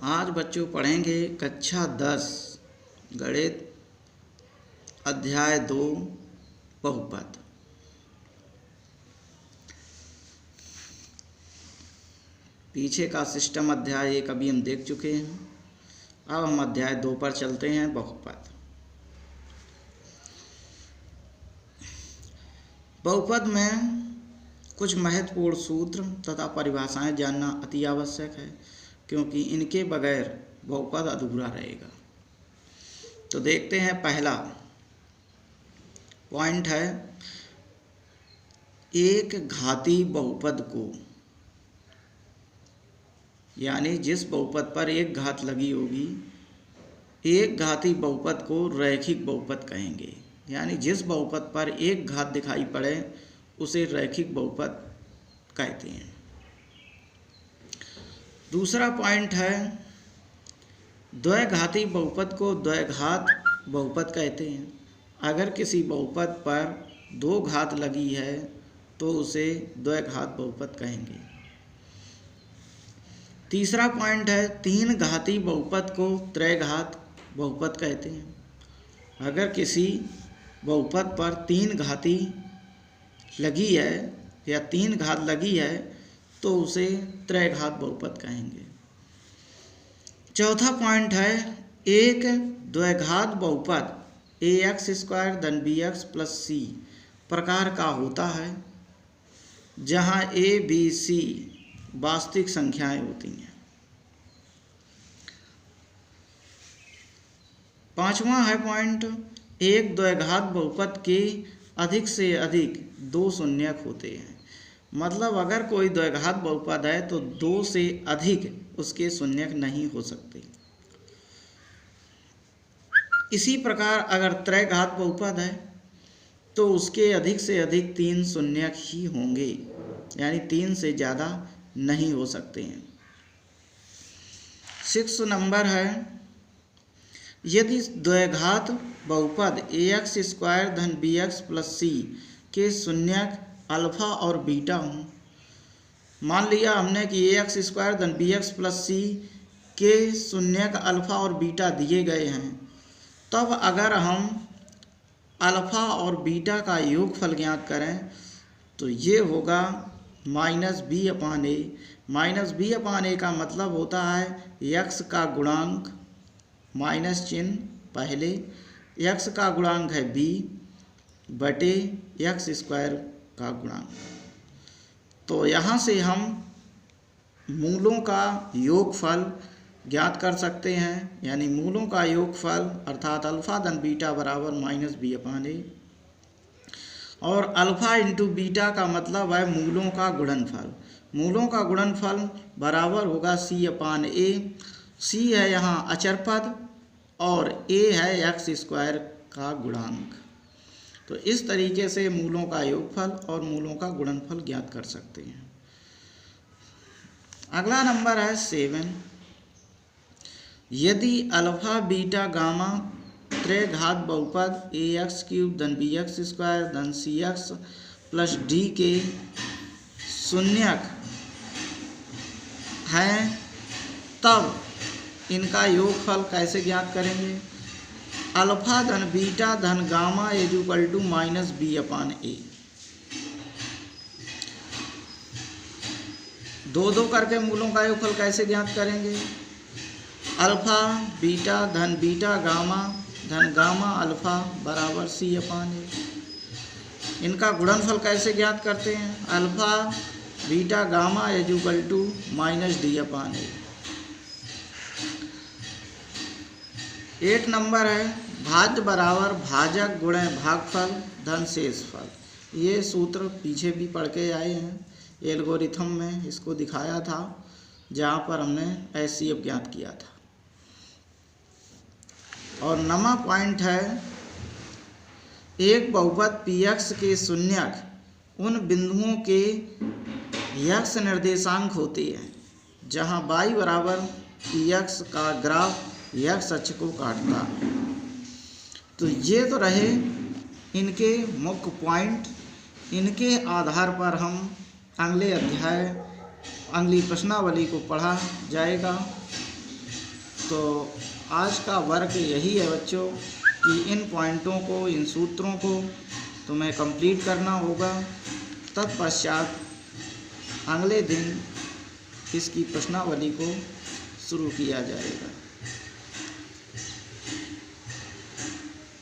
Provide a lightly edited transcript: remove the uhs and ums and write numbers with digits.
आज बच्चों पढ़ेंगे कक्षा 10 गणित अध्याय 2 बहुपद। पीछे का सिस्टम अध्याय 1 अभी हम देख चुके हैं। अब हम अध्याय 2 पर चलते हैं, बहुपद। बहुपद में कुछ महत्वपूर्ण सूत्र तथा परिभाषाएं जानना अति आवश्यक है, क्योंकि इनके बगैर बहुपद अधूरा रहेगा। तो देखते हैं, पहला पॉइंट है एक घाती बहुपद को, यानी जिस बहुपद पर एक घात लगी होगी, एक घाती बहुपद को रैखिक बहुपद कहेंगे। यानी जिस बहुपद पर एक घात दिखाई पड़े उसे रैखिक बहुपद कहते हैं। दूसरा पॉइंट है द्विघाती बहुपद को द्विघात बहुपद कहते हैं। अगर किसी बहुपद पर दो घात लगी है तो उसे द्विघात बहुपद कहेंगे। तीसरा पॉइंट है तीन घाती बहुपद को त्रैघात बहुपद कहते हैं। अगर किसी बहुपद पर तीन घाती लगी है या तीन घात लगी है तो उसे त्रैघात बहुपद कहेंगे। चौथा पॉइंट है एक द्विघात बहुपद ax² धन bx प्लस c प्रकार का होता है, जहाँ a b c वास्तविक संख्याएं होती हैं। पांचवा है पॉइंट एक द्विघात बहुपद के अधिक से अधिक दो शून्यक होते हैं। मतलब अगर कोई द्विघात बहुपद है तो दो से अधिक उसके शून्यक नहीं हो सकते। इसी प्रकार अगर त्रैघात बहुपद है तो उसके अधिक से अधिक तीन शून्यक ही होंगे, यानी तीन से ज़्यादा नहीं हो सकते हैं। 6 नंबर है यदि द्विघात बहुपद ax² धन bx प्लस c के शून्यक अल्फा और बीटा हों। मान लिया हमने कि ax² धन bx प्लस c के शून्यक अल्फा और बीटा दिए गए हैं, तब अगर हम अल्फा और बीटा का योगफल ज्ञात करें तो ये होगा -b/a। -b/a का मतलब होता है x का गुणांक माइनस चिन्ह पहले, x का गुणांक है b बटे x² का गुणांक। तो यहाँ से हम मूलों का योगफल ज्ञात कर सकते हैं, यानी मूलों का योगफल अर्थात अल्फा धन बीटा बराबर -b/a, और अल्फा इंटू बीटा का मतलब है मूलों का गुणनफल। मूलों का गुणनफल बराबर होगा c/a। c है यहाँ अचर पद और a है x² का गुणांक। तो इस तरीके से मूलों का योगफल और मूलों का गुणनफल ज्ञात कर सकते हैं। अगला नंबर है 7। यदि अल्फा बीटा गामा त्रैघात बहुपद ax³ धन bx² धन cx प्लस d के शून्यक हैं, तब इनका योगफल कैसे ज्ञात करेंगे। अल्फा धन बीटा धन गामा इक्वल टू -b/a। दो करके मूलों का योगफल कैसे ज्ञात करेंगे। अल्फा बीटा धन बीटा गामा धन गामा अल्फा बराबर c/a। इनका गुणनफल कैसे ज्ञात करते हैं। Alpha beta gamma equal to -d/a। 8 number है भाज्य बराबर भाजक गुणे भागफल धन शेषफल। ये सूत्र पीछे भी पढ़ के आए हैं, एल्गोरिथम में इसको दिखाया था, जहाँ पर हमने HCF ज्ञात किया था। और 9वां पॉइंट है एक बहुपद px के शून्यक उन बिंदुओं के x निर्देशांक होते हैं जहाँ y बराबर px का ग्राफ x अक्ष को काटता है। तो ये तो रहे इनके मुख्य पॉइंट। इनके आधार पर हम अगले अध्याय अगली प्रश्नावली को पढ़ा जाएगा। तो आज का वर्क यही है बच्चों कि इन पॉइंटों को, इन सूत्रों को तुम्हें कंप्लीट करना होगा। तत्पश्चात अगले दिन इसकी प्रश्नावली को शुरू किया जाएगा।